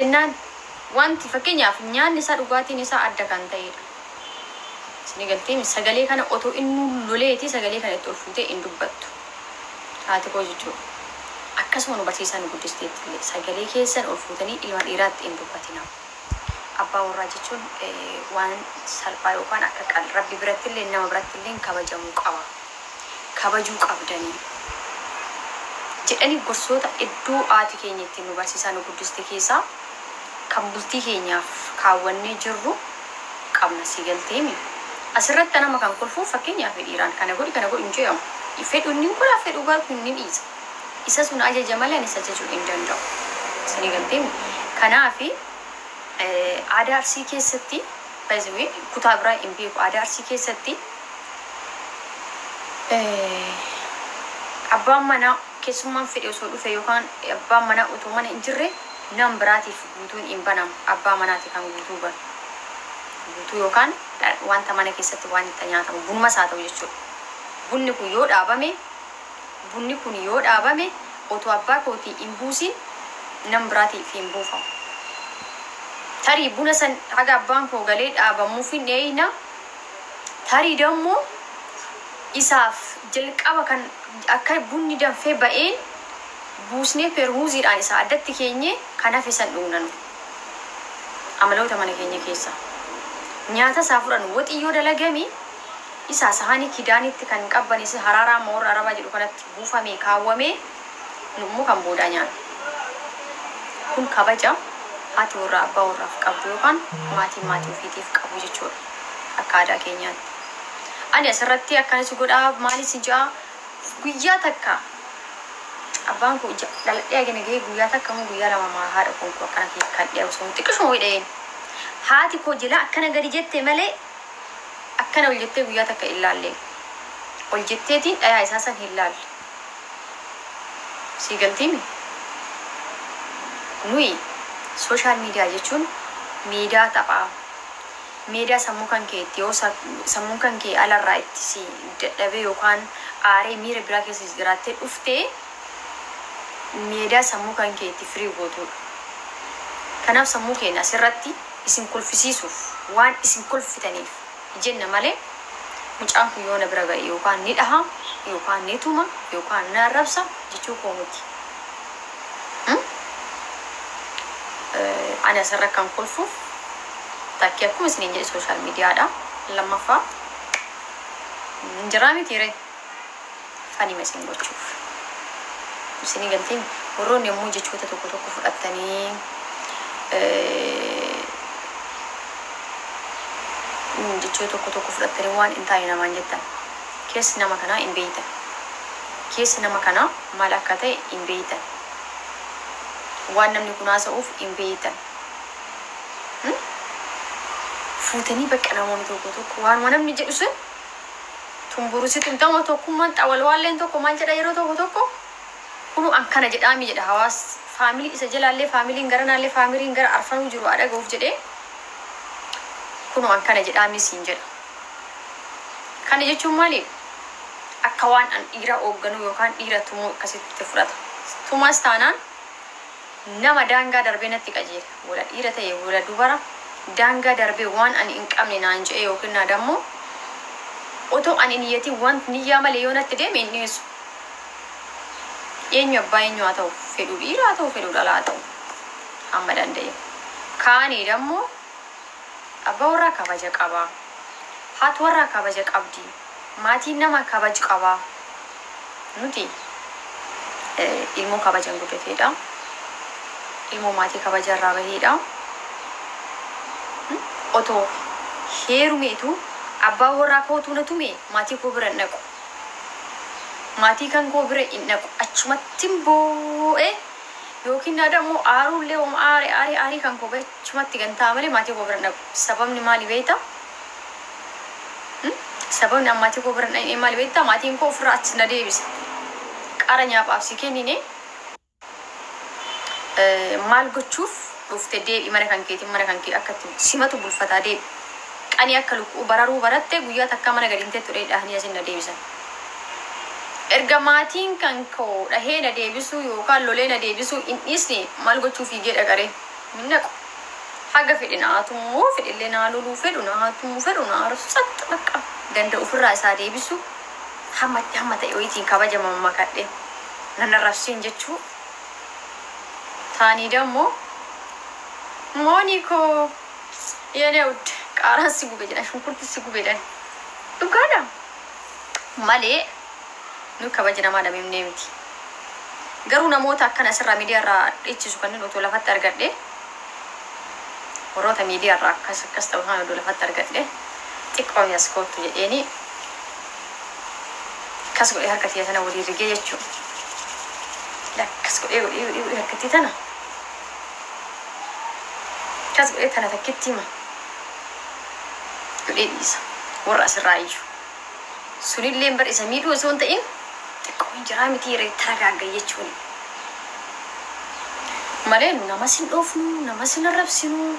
jennaan wanti fakkeenyaaf nyaanni isaa dhugaatiin isaa adda kan ta'edha. Isin galtee sagalee kana otoo inni loleeti sagalee kana itti ol fuutee hin dubbattu. Haati koo jechuudha. Akkasuma nu barsiisan guddisteetti illee sagalee keessan ol fuutanii ilma dhiiraatti hin dubbatina. Abbaa warraa jechuun waan salphaa yookaan akka rabbi biratti illee nama biratti illee kabajamuu qaba. Kabajuu qabdanii. Jedhanii gorsoota iddoo haati keenya ittiin nu barsiisan guddiste keessaa kan bultii keenyaaf kaawwannee jirru qabna si galteemi. Asirratti nama kan kolfuuf fakkeenyaaf dhiiraan kana godhi hin jedhamu. Fedhu inni kun fedhu garuu inni dhiisa. Isa sun ajaja malee isa jechuu hin danda'u. Isin galteemi. Kanaaf aadaa Arsii keessatti baay'ee kutaa biraa hin beeku aadaa Arsii keessatti abbaan manaa keessummaan fedhe osoo dhufe yookaan abbaan manaa utoo mana hin jirre nam biraatiif guutuun hin banamu. Abbaa manaati kan guutuu banu. Guutuu yookaan wanta mana keessatti wanta nyaatamu bunuma isaa ta'u jechuudha. Bunni kun yoo dhaabame otoo abbaa kootii hin buusin nam biraatiif hin buufamu. Tarii buna san haga abbaan koo galee dhaabamuuf hin dheeyna. Tarii dammoo isaaf jalqaba kan akka bunni danfee ba'een buusnee permuuziidhaan isaa addatti keenye kanaaf isan dhuunanu. Amaloota mana keenya keessa. Nyaata isaa fudhan waxiyyoo dalagame isaa sahanii kidaanitti kan qabbanis haraaraa moora arabaa jedhu kanatti buufamee kaawwamee nummoo kan boodaa nyaata. Kun kabaja haati warraa abbaa warraaf qabdu yookaan maatii ofiitiif qabu jechuudha. Akka aadaa keenyaatti. Ani asirratti akkanis godhaa maalis ja'a guyyaa takka abbaan koo dhaladhee agana gahee guyyaa takka moo guyyaa lama haadha koo akkana kan dhiyaatu sun xiqqishuma hidheen. Haati koo jila akkana gadi jette malee akkana ol jettee guyyaa takka ilaalle. Ol jetteetiin dhayaa isaa san hin laalle. Si galtiimi? Nuyi social media jechuun miidiyaa taphaa. Miidiyaa sammuu kan keetti yoo sammuu kan kee alarraa itti si dadhabee yookaan aaree miira biraa keessa jiraattee dhuftee miidiyaa sammuu kan keetti firii gootuudha. Kanaaf sammuu keenya asirratti isin kolfisiisuuf waan isin kolfitaniif jenna malee mucaan kun yoo na bira ga'e yookaan ni dhaha yookaan ni tuma yookaan na arrabsa jechuu koo miti. Ani asirra kan kolfuuf takkii akkuma isin jedhe social mediaadha. Lammaffaa injiraa miti ree fanima isin gochuuf. Isin galteen warroonni yommuu jechoota tokko fudhattanii jechoota tokko fudhattanii waan hin taane namaan jettan keessi nama kanaa hin beeytan. Keessi nama kanaa maal akka ta'e hin beeytan. Waan namni kun haasa'uuf hin beeytan. Fuutanii bakka namoonni tokko waan namni jedhu sun tumburusi tumtama tokkummaan xawalwaalleen tokko maal jedha yeroo tokko kunu akkana jedhaami jedha hawaas faamilii isa jalaallee faamiliin gara naallee faamiliin gara arfanuu jiru adaga'uuf jedhee kunu akkana jedhaami siin jedha. Kana jechuun maali? Akka waan an dhiira hoogganuu yookaan dhiira tumuu akkasitti fudhata. Tumaas taanaan nama daangaa darbee natti qajeela. Wala dhiira ta'e wala dubara daangaa darbee waan ani hin qabne naan jedhee yookiin naadammoo otoo ani niyyatiin waan niyyaa malee yoo natti deeme hin dhiyeessu. Eenyu abbaa eenyu haa ta'u fedhuu dhiiraa haa ta'u fedhuu dhalaa haa ta'u hamma danda'e. Kaanii dammoo abbaa warraa kabaja qabaa. Haati warraa kabaja qabdi. Maatiin nama kabaja qabaa. Nuti ilmoo kabajan guddateedha. Ilmoo maatii kabaja irraa baheedha. Otoo heerumeetu abbaa warraa kootu na tume maatii koo bira naqu. Maatii kan koo bira hin naqu. Achumatti boo'ee yookiin naadammoo aaruullee aarii kan koo achumatti gantaa malee maatii koo bira naqu. Sababni maali beektaa? Sababni maatii koo bira naqee maali beektaa? Maatiin koo ofirraa achi na deebisa. Qara nyaaphaaf si kennine maal gochuuf dhufte deebi mana kan kee akkatti simatu bulfataa deebi. Qanii akka lukkuu bararuu baratte guyyaa takka mana gadiintee ture dhahanii asin na deebisan. Erga maatiin kan koo dhahee na deebisuu yookaan lolee na deebisuu hin dhiisne maal gochuu fiigee dhaqaree منك حاجة في الإنعاتهم وفي اللي نالوا في الإنعاتهم وفي الإنعارف بقى دندو في الرأس هذه بسوا حمد أيوتين كباجة ماما كده نحن راسين جتشو ثاني دمو مونيكو يا نود كاران سيبو بيجنا شو كنت سيبو بيجنا تكالا مالي نو كباجنا ما دمي منيمتي قرونا موتا كان أسرع ميديا را إيش شو كنا نقول لفتة رجعت وروتا ميديا را كستو هاي نقول لفتة رجعت تكون يسكوت يعني كسكو إيه هركتي أنا ودي رجعت شو لا كسكو إيه هركتي أنا كسكو إيه أنا تكتي ما تقول إيه إيسا والرأس الرأيجو سوني اللي مبر إسا ميدو وسون تين تكون جرامي تيري تراجع جيتشوني مالين نماسين أوفنو نماسين الرفسينو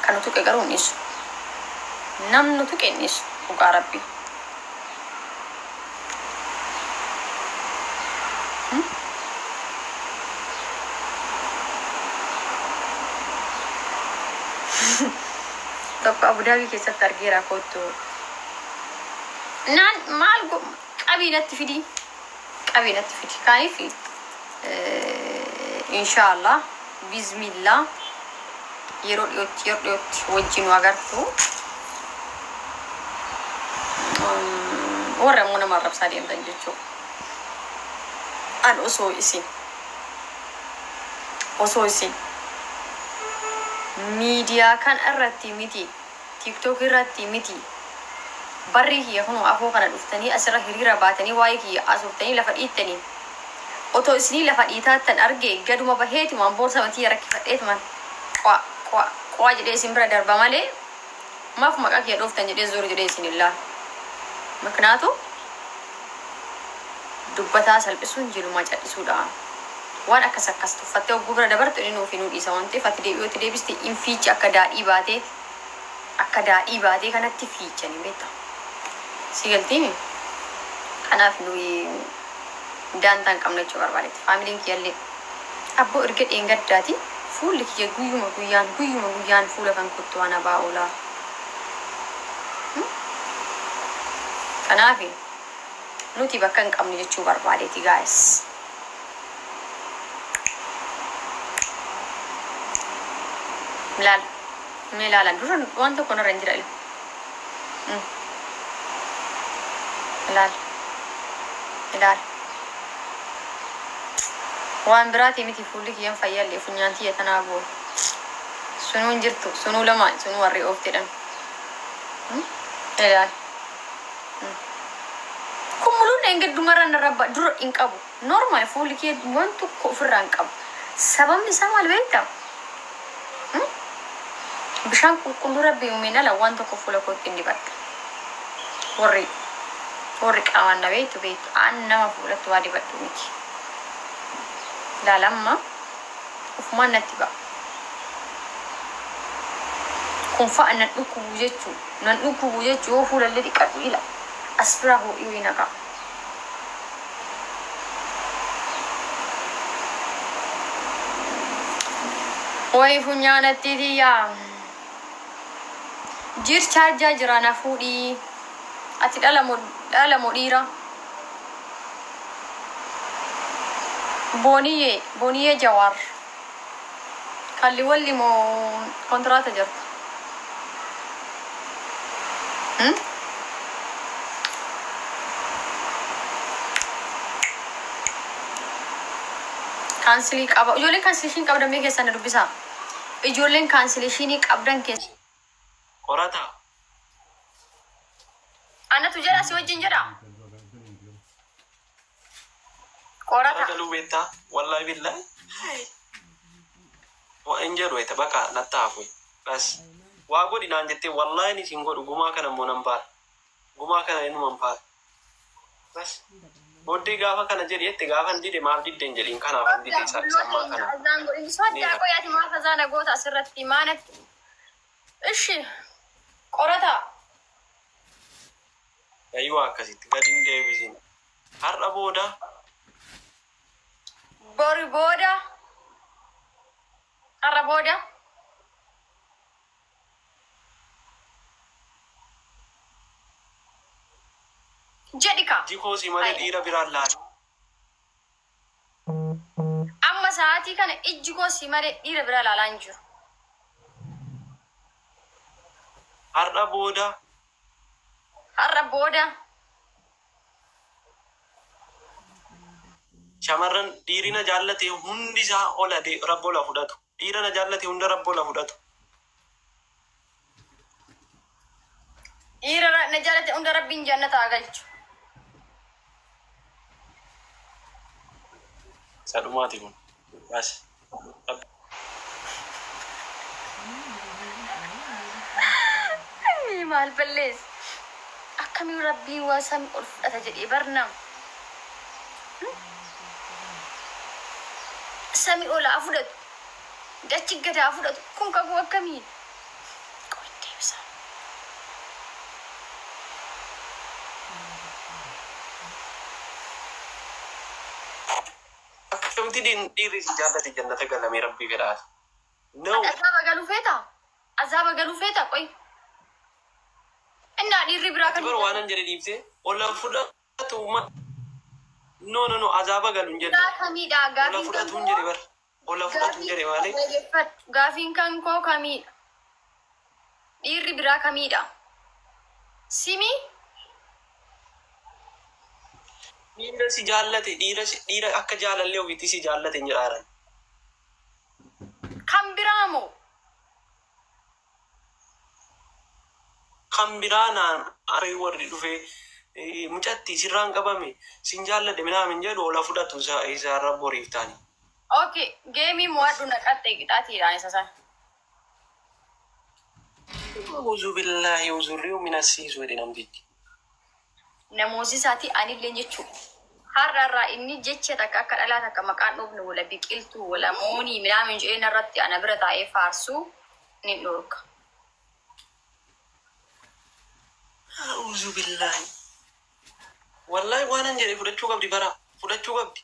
كانوا توك يقرون نيسو نم نتوك نيسو وقاربي طب أبو دابي كيسة ترجيرا كوتو نان مالكو قبيلة تفيدي كاي في إن شاء الله بسم الله يروت وجينو أغرتو ورمونا مرة بساريم تنجيشو أن أسوي إسين ميديا كان أرتي ميتي تيك توك أرتي ميتي بري هي هنو أفو كان الأفتني أسرع هريرة باتني وايك هي أسوفتني لفريتني أوتو إسني لفريتات تنأرجع قدو ما بهيتي ما بورصة متي ركفت من قوا جدي سيمبرا درب مالي ما في مكان كي أفتني جدي زور جدي سين الله مكناتو دبتا سلبسون جلو ما جات سودا وان أكسكستو فتو بكرة دبرت إنه في نور إسوانتي فتدي بستي إن فيج أكدا إبادة كانت تفيج يعني بيتا سيقلتيني أنا في نوي دانتان كم نجوا بربالي فاميلين كيالي أبو إرجع إنجد داتي فول كي يجويو فول كان كتو أنا باولا أنا في نوتي بكن كم نجوا بربالي تي guys ملال دوران وانتو كنا رنجرا إله ملال وان براتي متي فولك يوم فيال لي فنيانتي يتنابو سنو انجرتو سنو لما سنو وري اوفتيرن ملال كملون انجد دمران ربا دور انقابو نورمال فولك وانتو كفر انقابو سبب نسامة البيتا بشان كل ربي يومينا لو أنت كفولة كنت نبات وريك أمان بيت أنا ما فولة توادي بتوميكي لا لما وفما نتبع كن فأنا ننوكو وجدتو وفولة الذي كاتو إلا أسبره إيوينك ويفنيانا تيديا جير شاجا جرانا فودي أتي دالا مديرة بونية جوار خلي ولي مو كونترات جرت كانسلي قبا يولين كانسليشن قبل دمي كيسان ربيسا يولين كانسليشن قبل كيس قراتا أنا تجرا سوى جنجرا قراتا لو بيتا والله بالله وإنجر ويتبقى نتعافي بس واقول إن عندي والله إني سينقول جماعة كنا منبار جماعة كنا إنه منبار بس بودي غافا كنا جري غافا ندي ما بدي دنجلين كنا فندي سما كنا زانغو إنسان جاكو ياتي ما فزانا غوتا سرت إيمانك إيشي قراتا أيوة كسيت قديم ديفيزين هر أبودا بوري بودا har'a booda jedhi ka Jikoo si malee dhiira biraan laala. amma sa'aatii kana ijji koo si malee dhiira bira laalaa hin jiru. Har'a booda Har'a booda shamarran dhiirina jaallate hundi isaa ola rabboo la fudhatu. Dhiira na jaallate hunda rabboo la fudhatu. dhiira na jaalate hunda rabbiin jannataa galchu. Sadhumaati kun. Bas. Maal ballees akkamii rabbiin waa samii ol fudhata jedhee barna samii olaa fudhatu dachi gadaa fudhatu kun kakuu akkamii qottee bisa Akkamti dhiirri si jaallate jannata galamee rabbii fedhaas. No. Azaaba galuu feeta qoy innaa dhiirri biraa kan Bar waanan jedhe dhiibse ola fudhatu ma. No azaaba galu hin jedhe. kamiidha Ola fudhatu hin jedhe bar. Ola fudhatu hin jedhe malee. Gaafiin kan koo kamiidha dhiirri biraa kamiidha simi Dhiira si jaallate dhiira akka jaalallee ofiitti si jaallate hin jedhaaran. kan biraa moo Kan biraa naan aree warri dhufee mucatti sirraan qabame sin jaalladhe minaamin jedhu ola fudhatu isaarra boriif taani. okay geemii mo'adhu naqaxxee qixaatiidhaan isa sana. Uzu billahi uzurriu minasiisu jedhe namtichi. Namooti isaatii anillee jechuudha. Har'arraa inni jecha takka akka dhalaa takka maqaan dhufnu wala biqiltuu wala moonii midhaan jedheen irratti ana bira taa'ee faarsuu ni dhorka. Uzu billahi. Wallahi waanan jedhe fudhachuu qabdi bara fudhachuu qabdi.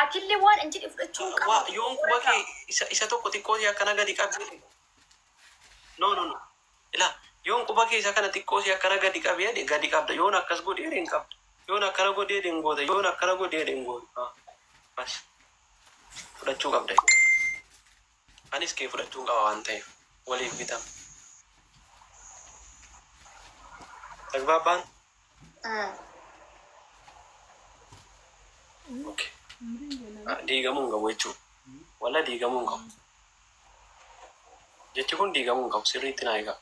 Atillee waan hin jedhe fudhachuu qaba. Yoon quba kee isa tokko xiqqoosii akkana gadi qabdi. No. Ila yoon quba kee isa kana xiqqoosii akkana gadi qabdi gadi qabda yoon akkas godhee hin qabda. Yoon akkana godhee hin goota yoon akkana godhee hin goota. Bas fudhachuu qabda. Anis kee fudhachuu qaba waan ta'eef waliif bitam. Agbaabaan. Okay. Diigamuu hin qabu jechuudha. Walla diigamuu hin qabu. Jechi kun diigamuu hin qabu sirriitti naa eegaa.